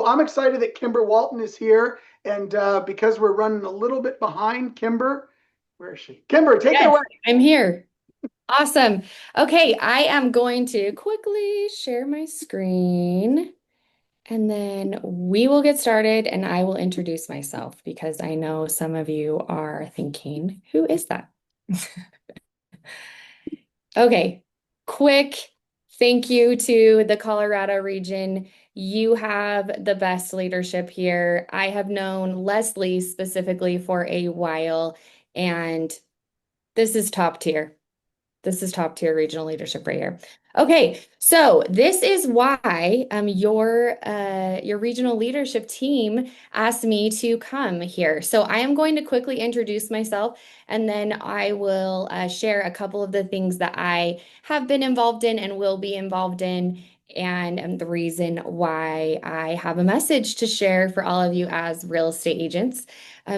I'm excited that Kimber Walton is here. And because we're running a little bit behind, Kimber, where is she? Kimber, take it Yes, away. I'm here. Awesome. Okay, I am going to quickly share my screen and then we will get started and I will introduce myself because I know some of you are thinking, who is that? Okay, quick thank you to the Colorado region. You have the best leadership here. I have known Leslie specifically for a while, and this is top tier. This is top tier regional leadership right here. Okay, so this is why your regional leadership team asked me to come here. So I am going to quickly introduce myself, and then I will share a couple of the things that I have been involved in and will be involved in, and the reason why I have a message to share for all of you as real estate agents.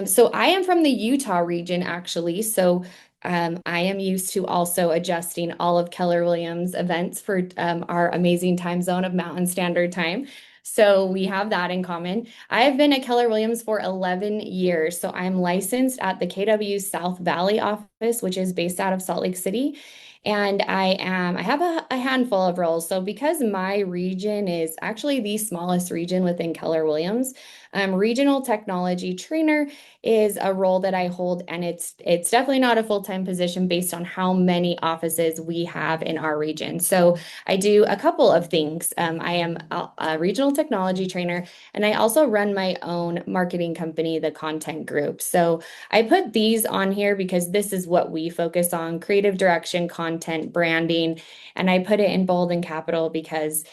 So I am from the Utah region, actually. So I am used to also adjusting all of Keller Williams events for our amazing time zone of Mountain Standard Time. So we have that in common. I have been at Keller Williams for 11 years. So I'm licensed at the KW South Valley office, which is based out of Salt Lake City. And I have a handful of roles. So because my region is actually the smallest region within Keller Williams, regional technology trainer is a role that I hold, and it's definitely not a full-time position based on how many offices we have in our region. So I do a couple of things. I am a regional technology trainer, and I also run my own marketing company, the Content Group. So I put these on here because this is what we focus on: creative direction, content, branding, and I put it in bold and capital because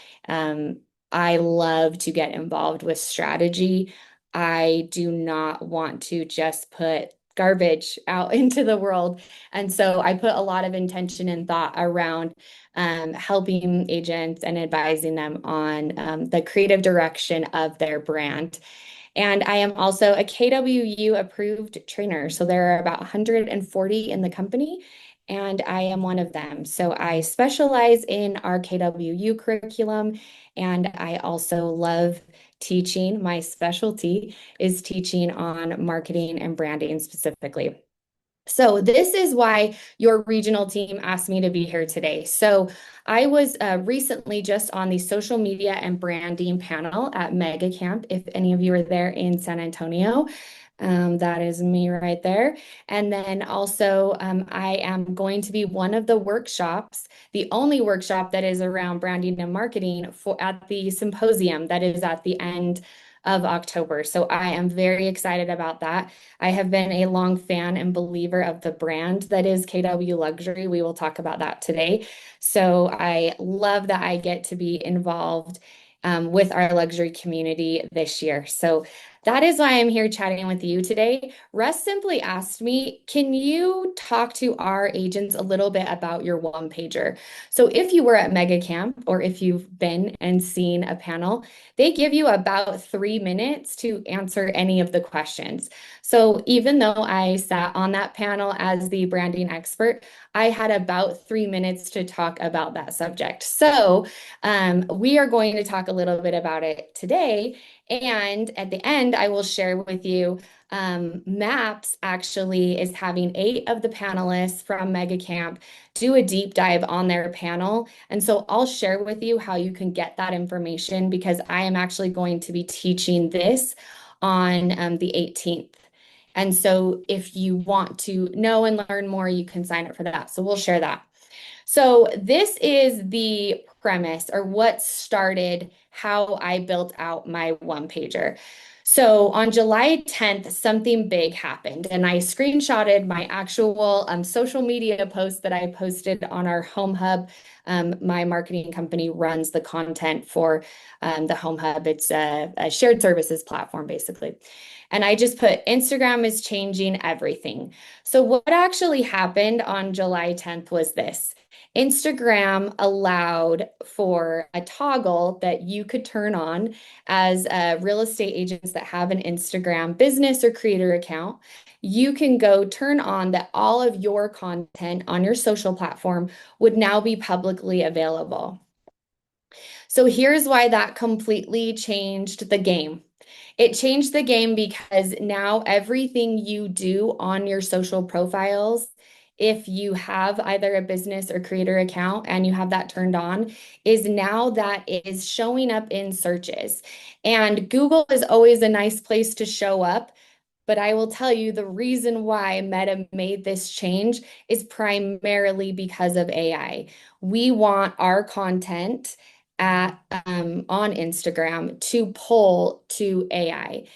I love to get involved with strategy. I do not want to just put garbage out into the world. And so I put a lot of intention and thought around helping agents and advising them on the creative direction of their brand. And I am also a KWU approved trainer. So there are about 140 in the company, and I am one of them. So I specialize in our KWU curriculum, and I also love teaching. My specialty is teaching on marketing and branding specifically. So this is why your regional team asked me to be here today. So I was recently just on the social media and branding panel at Mega Camp. If any of you are there in San Antonio, that is me right there. And then also, I am going to be one of the workshops, the only workshop that is around branding and marketing for at the symposium that is at the end of October. So I am very excited about that. I have been a long fan and believer of the brand that is KW Luxury. We will talk about that today. So I love that I get to be involved with our luxury community this year. So that is why I'm here chatting with you today. Russ simply asked me, can you talk to our agents a little bit about your one pager? So if you were at Mega Camp or if you've been and seen a panel, they give you about 3 minutes to answer any of the questions. So even though I sat on that panel as the branding expert, I had about 3 minutes to talk about that subject. So we are going to talk a little bit about it today. And at the end, I will share with you MAPS actually is having 8 of the panelists from Mega Camp do a deep dive on their panel. And so I'll share with you how you can get that information because I am actually going to be teaching this on the 18th. And so if you want to know and learn more, you can sign up for that. So we'll share that. So this is the premise or what started how I built out my one pager. So on July 10th, something big happened, and I screenshotted my actual social media post that I posted on our Home Hub. My marketing company runs the content for the Home Hub. It's a shared services platform, basically. And I just put Instagram is changing everything. So what actually happened on July 10th was this. Instagram allowed for a toggle that you could turn on as real estate agents that have an Instagram business or creator account. You can go turn on that all of your content on your social platform would now be publicly available. So here's why that completely changed the game. It changed the game because now everything you do on your social profiles, if you have either a business or creator account and you have that turned on, is now that is showing up in searches. And Google is always a nice place to show up. But I will tell you the reason why Meta made this change is primarily because of AI. We want our content on Instagram to pull to AI,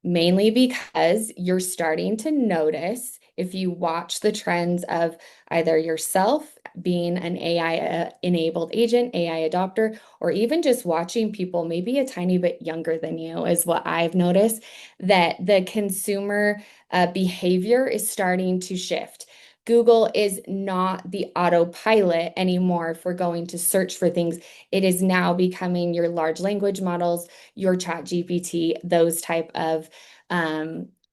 mainly because you're starting to notice if you watch the trends of either yourself being an AI enabled agent, AI adopter, or even just watching people maybe a tiny bit younger than you, is what I've noticed that the consumer behavior is starting to shift. Google is not the autopilot anymore for going to search for things. It is now becoming your large language models, your chat GPT, those type of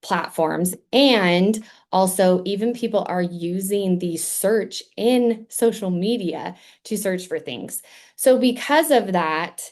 platforms. And also, even people are using the search in social media to search for things. So, because of that,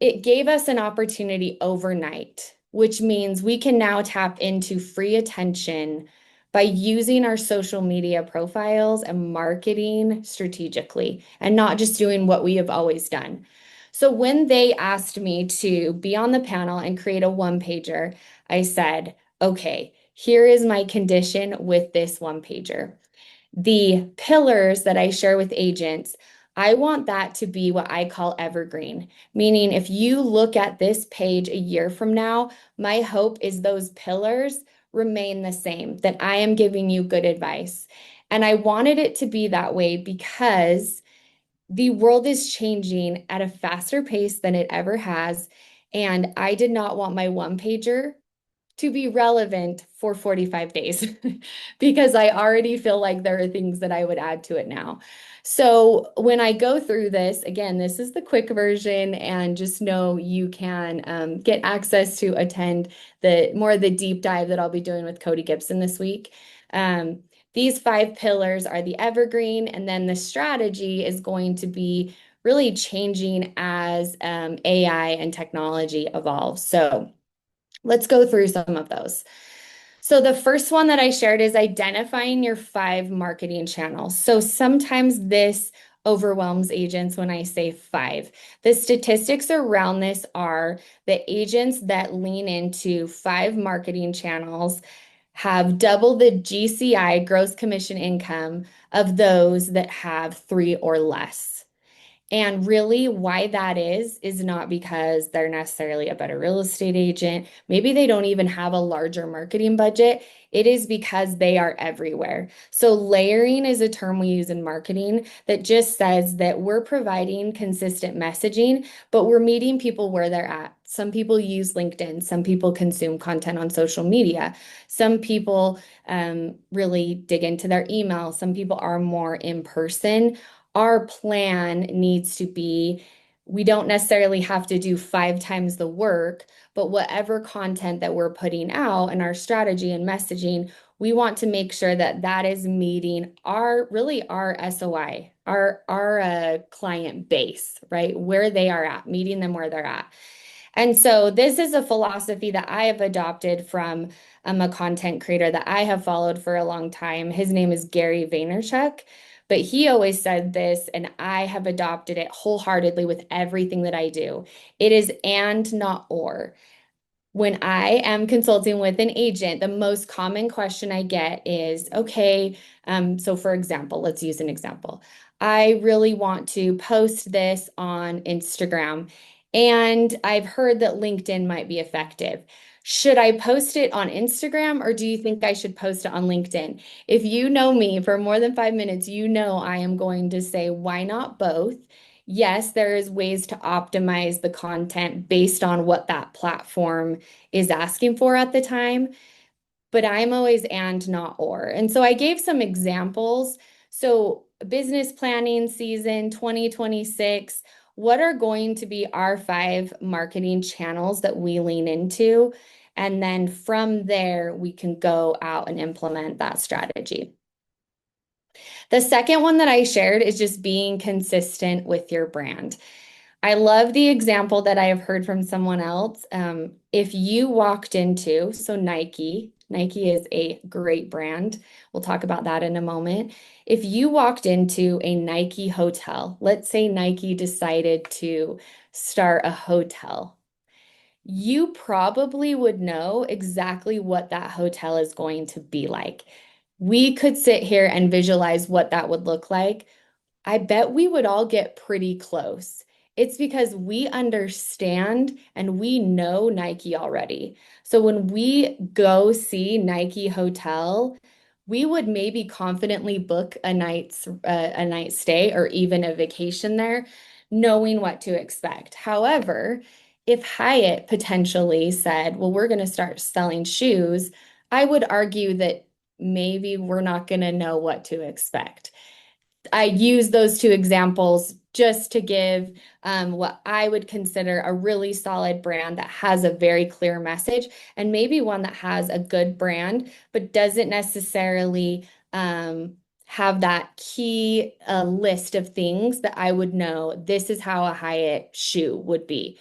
it gave us an opportunity overnight, which means we can now tap into free attention by using our social media profiles and marketing strategically and not just doing what we have always done. So when they asked me to be on the panel and create a one pager, I said, okay, here is my condition with this one pager. The pillars that I share with agents, I want that to be what I call evergreen, meaning if you look at this page a year from now, my hope is those pillars remain the same, that I am giving you good advice. And I wanted it to be that way because the world is changing at a faster pace than it ever has. And I did not want my one pager to be relevant for 45 days because I already feel like there are things that I would add to it now. So when I go through this, again, this is the quick version, and just know you can get access to attend the more of the deep dive that I'll be doing with Cody Gibson this week. These five pillars are the evergreen, and then the strategy is going to be really changing as AI and technology evolves. So let's go through some of those. So the first one that I shared is identifying your five marketing channels. So sometimes this overwhelms agents when I say five. The statistics around this are the agents that lean into five marketing channels have double the GCI, gross commission income, of those that have three or less. And really, why that is not because they're necessarily a better real estate agent. Maybe they don't even have a larger marketing budget. It is because they are everywhere. So, layering is a term we use in marketing that just says that we're providing consistent messaging, but we're meeting people where they're at. Some people use LinkedIn, some people consume content on social media, some people really dig into their email, some people are more in person. Our plan needs to be we don't necessarily have to do five times the work, but whatever content that we're putting out and our strategy and messaging, we want to make sure that that is meeting our SOI, our client base, right? Where they are at, meeting them where they're at. And so this is a philosophy that I have adopted from a content creator that I have followed for a long time. His name is Gary Vaynerchuk, but he always said this, and I have adopted it wholeheartedly with everything that I do. It is and not or. When I am consulting with an agent, the most common question I get is, okay, so for example, let's use an example. I really want to post this on Instagram, and I've heard that LinkedIn might be effective. Should I post it on Instagram or do you think I should post it on LinkedIn? If you know me for more than 5 minutes, you know I am going to say, why not both? Yes, there is ways to optimize the content based on what that platform is asking for at the time, but I'm always and not or. And so I gave some examples. So, business planning season 2026, what are going to be our five marketing channels that we lean into? And then from there, we can go out and implement that strategy. The second one that I shared is just being consistent with your brand. I love the example that I have heard from someone else. If you walked into, so Nike is a great brand. We'll talk about that in a moment. If you walked into a Nike hotel, let's say Nike decided to start a hotel, you probably would know exactly what that hotel is going to be like. We could sit here and visualize what that would look like. I bet we would all get pretty close. It's because we understand and we know Nike already. So when we go see Nike Hotel, we would maybe confidently book a night stay or even a vacation there, knowing what to expect. However, if Hyatt potentially said, "Well, we're going to start selling shoes," I would argue that maybe we're not going to know what to expect. I use those two examples just to give what I would consider a really solid brand that has a very clear message, and maybe one that has a good brand, but doesn't necessarily have that key list of things that I would know this is how a Hyatt shoe would be.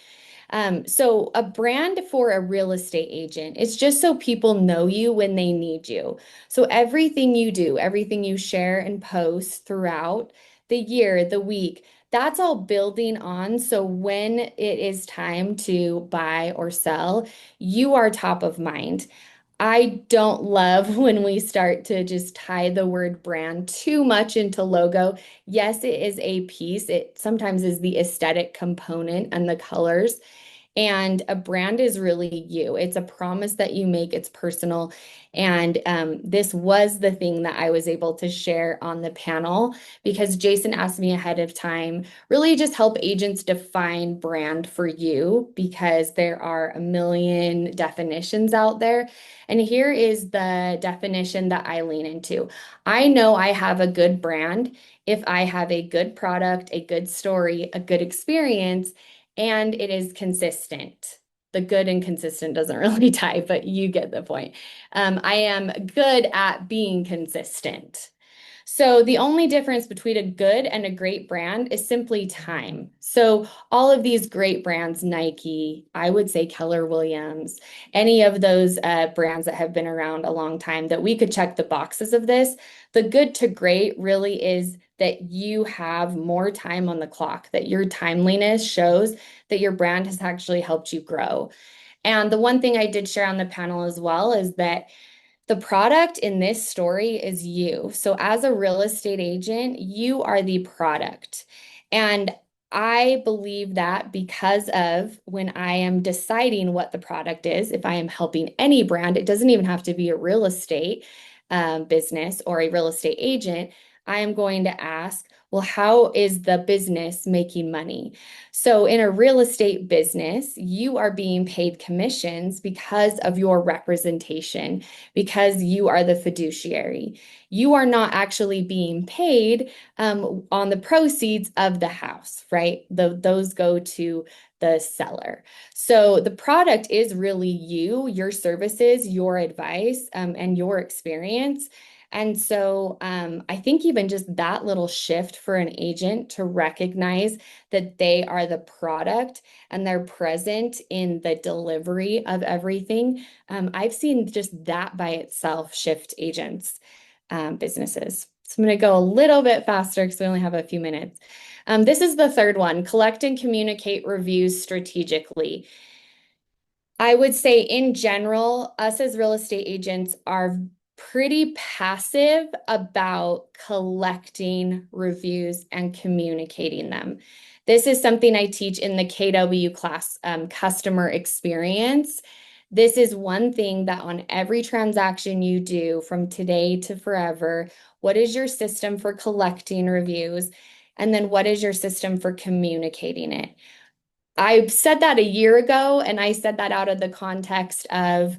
So a brand for a real estate agent, it's just so people know you when they need you. So everything you do, everything you share and post throughout the year, the week, that's all building on. So when it is time to buy or sell, you are top of mind. I don't love when we start to just tie the word brand too much into logo. Yes, it is a piece. It sometimes is the aesthetic component and the colors. And a brand is really you. It's a promise that you make, it's personal. And this was the thing that I was able to share on the panel because Jason asked me ahead of time, really just help agents define brand for you because there are a million definitions out there. And here is the definition that I lean into. I know I have a good brand if I have a good product, a good story, a good experience, and it is consistent. The good and consistent doesn't really tie, but you get the point. I am good at being consistent. So the only difference between a good and a great brand is simply time. So all of these great brands, Nike, I would say Keller Williams, any of those brands that have been around a long time that we could check the boxes of this, the good to great really is that you have more time on the clock, that your timeliness shows that your brand has actually helped you grow. And the one thing I did share on the panel as well is that the product in this story is you. So, as a real estate agent, you are the product. And I believe that because of when I am deciding what the product is, if I am helping any brand, it doesn't even have to be a real estate business or a real estate agent. I am going to ask, well, how is the business making money? So, in a real estate business, you are being paid commissions because of your representation, because you are the fiduciary. You are not actually being paid on the proceeds of the house, right? Those go to the seller. So the product is really you, your services, your advice, and your experience. And so I think even just that little shift for an agent to recognize that they are the product and they're present in the delivery of everything. I've seen just that by itself shift agents' businesses. So I'm going to go a little bit faster because we only have a few minutes. This is the third one, collect and communicate reviews strategically. I would say in general, us as real estate agents are pretty passive about collecting reviews and communicating them. This is something I teach in the KW class, customer experience. This is one thing that on every transaction you do from today to forever, what is your system for collecting reviews? And then what is your system for communicating it? I said that a year ago, and I said that out of the context of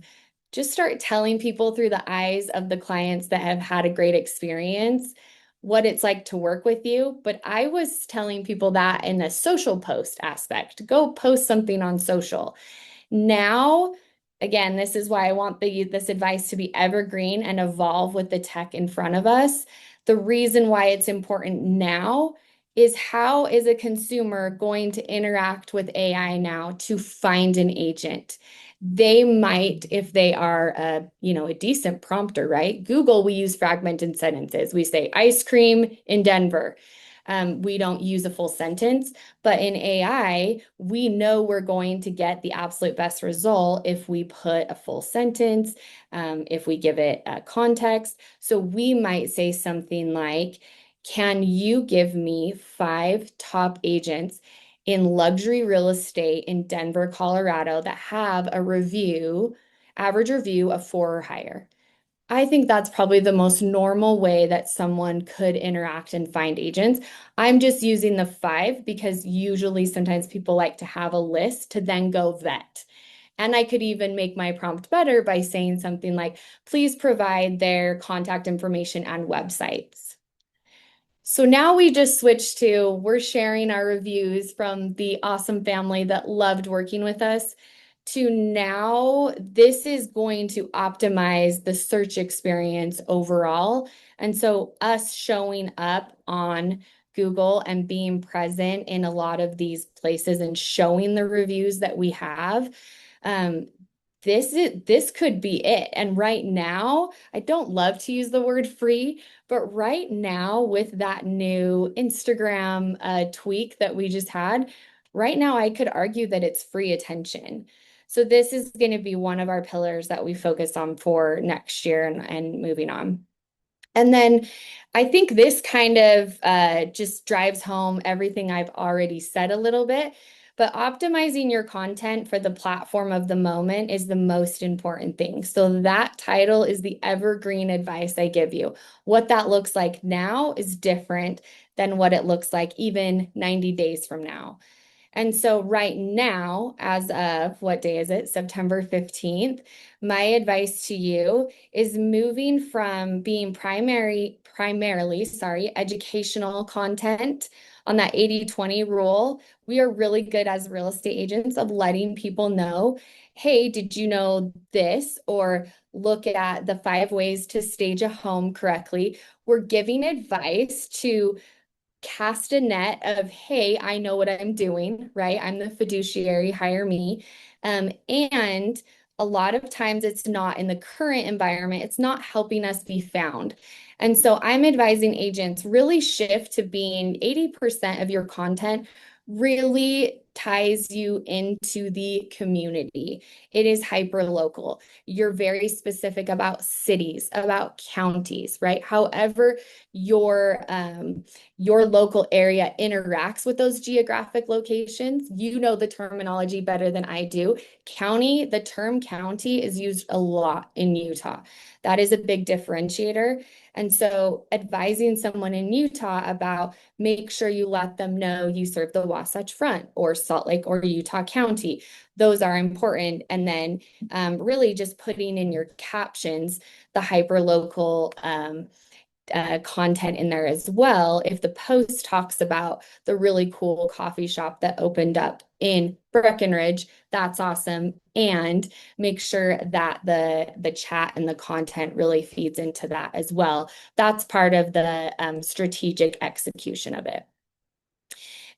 just start telling people through the eyes of the clients that have had a great experience what it's like to work with you. But I was telling people that in a social post aspect. Go post something on social. Now, again, this is why I want this advice to be evergreen and evolve with the tech in front of us. The reason why it's important now is how is a consumer going to interact with AI now to find an agent? They might, if they are a decent prompter, right? Google, we use fragmented sentences. We say ice cream in Denver. We don't use a full sentence, but in AI, we know we're going to get the absolute best result if we put a full sentence, if we give it context. So we might say something like, can you give me 5 top agents in luxury real estate in Denver, Colorado that have average review of 4 or higher? I think that's probably the most normal way that someone could interact and find agents. I'm just using the 5 because usually sometimes people like to have a list to then go vet. And I could even make my prompt better by saying something like, please provide their contact information and websites. So now we just switched to we're sharing our reviews from the awesome family that loved working with us to now this is going to optimize the search experience overall. And so us showing up on Google and being present in a lot of these places and showing the reviews that we have, um, this could be it. And right now, I don't love to use the word free, but right now with that new Instagram tweak that we just had, right now I could argue that it's free attention. So this is going to be one of our pillars that we focus on for next year and moving on. And then I think this kind of just drives home everything I've already said a little bit. But optimizing your content for the platform of the moment is the most important thing. So that title is the evergreen advice I give you. What that looks like now is different than what it looks like even 90 days from now. And so right now, as of what day is it? September 15th, my advice to you is moving from being primarily, educational content on that 80-20 rule. We are really good as real estate agents of letting people know, hey, did you know this? Or look at the 5 ways to stage a home correctly. We're giving advice to cast a net of, hey, I know what I'm doing, right? I'm the fiduciary, hire me. And a lot of times it's not in the current environment, it's not helping us be found. And so I'm advising agents really shift to being 80% of your content really ties you into the community. It is hyper local. You're very specific about cities, about counties, right? However, your local area interacts with those geographic locations. You know the terminology better than I do. County, the term county is used a lot in Utah. That is a big differentiator. And so advising someone in Utah about make sure you let them know you serve the Wasatch Front or Salt Lake or Utah County. Those are important. And then really just putting in your captions the hyper local content in there as well. If the post talks about the really cool coffee shop that opened up in Breckenridge, that's awesome. And make sure that the chat and the content really feeds into that as well. That's part of the strategic execution of it.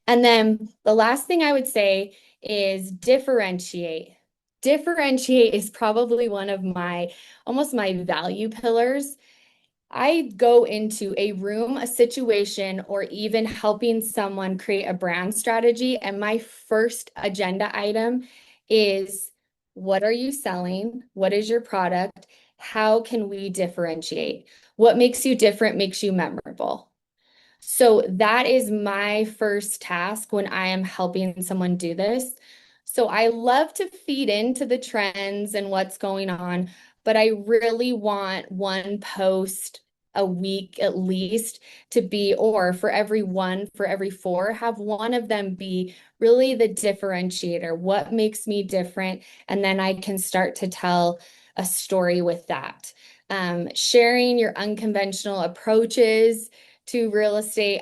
And then the last thing I would say is differentiate. Differentiate is probably one of almost my value pillars. I go into a room, a situation, or even helping someone create a brand strategy. And my first agenda item is what are you selling? What is your product? How can we differentiate? What makes you different makes you memorable. So that is my first task when I am helping someone do this. So I love to feed into the trends and what's going on, but I really want one post a week at least to be, or for every 4, have one of them be really the differentiator. What makes me different? And then I can start to tell a story with that. Sharing your unconventional approaches to real estate.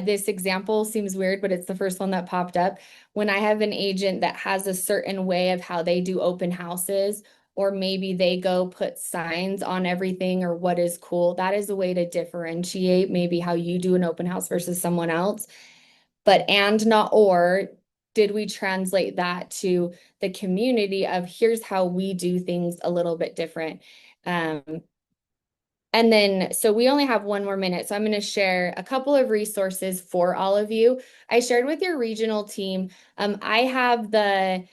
This example seems weird, but it's the first one that popped up. When I have an agent that has a certain way of how they do open houses, or maybe they go put signs on everything or what is cool, that is a way to differentiate maybe how you do an open house versus someone else. but and not or, did we translate that to the community of here's how we do things a little bit different? Um, and then, so we only have one more minute. So I'm going to share a couple of resources for all of you. I shared with your regional team. I have the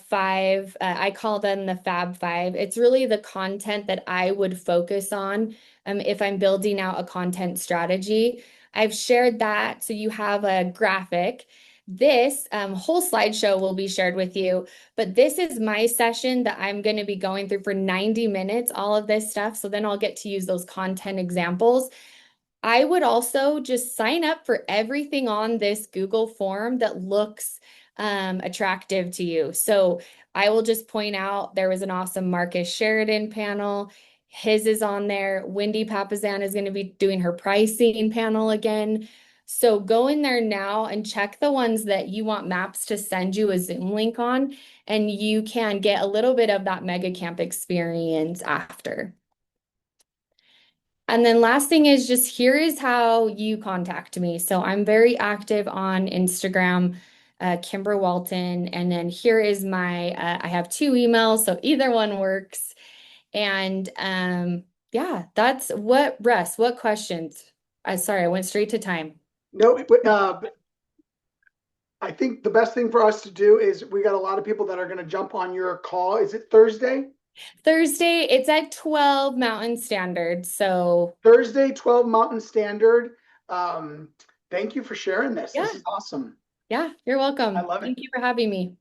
five, I call them the Fab Five. It's really the content that I would focus on if I'm building out a content strategy. I've shared that. So you have a graphic. This whole slideshow will be shared with you. But this is my session that I'm going to be going through for 90 minutes, all of this stuff. So then I'll get to use those content examples. I would also just sign up for everything on this Google form that looks attractive to you. So I will just point out there was an awesome Marcus Sheridan panel. His is on there. Wendy Papazan is going to be doing her pricing panel again. So go in there now and check the ones that you want Maps to send you a Zoom link on, and you can get a little bit of that mega camp experience after. And then last thing is just here is how you contact me. So I'm very active on Instagram, Kimber Walton. And then here is my, I have two emails, so either one works. And yeah, that's what, Russ, what questions? Sorry, I went straight to time. No, I think the best thing for us to do is we got a lot of people that are going to jump on your call. Is it Thursday? Thursday, it's at 12 Mountain Standard. So Thursday, 12 Mountain Standard. Um, Thank you for sharing this. yeah, This is awesome. yeah, you're I welcome. love it. Thank you for having me.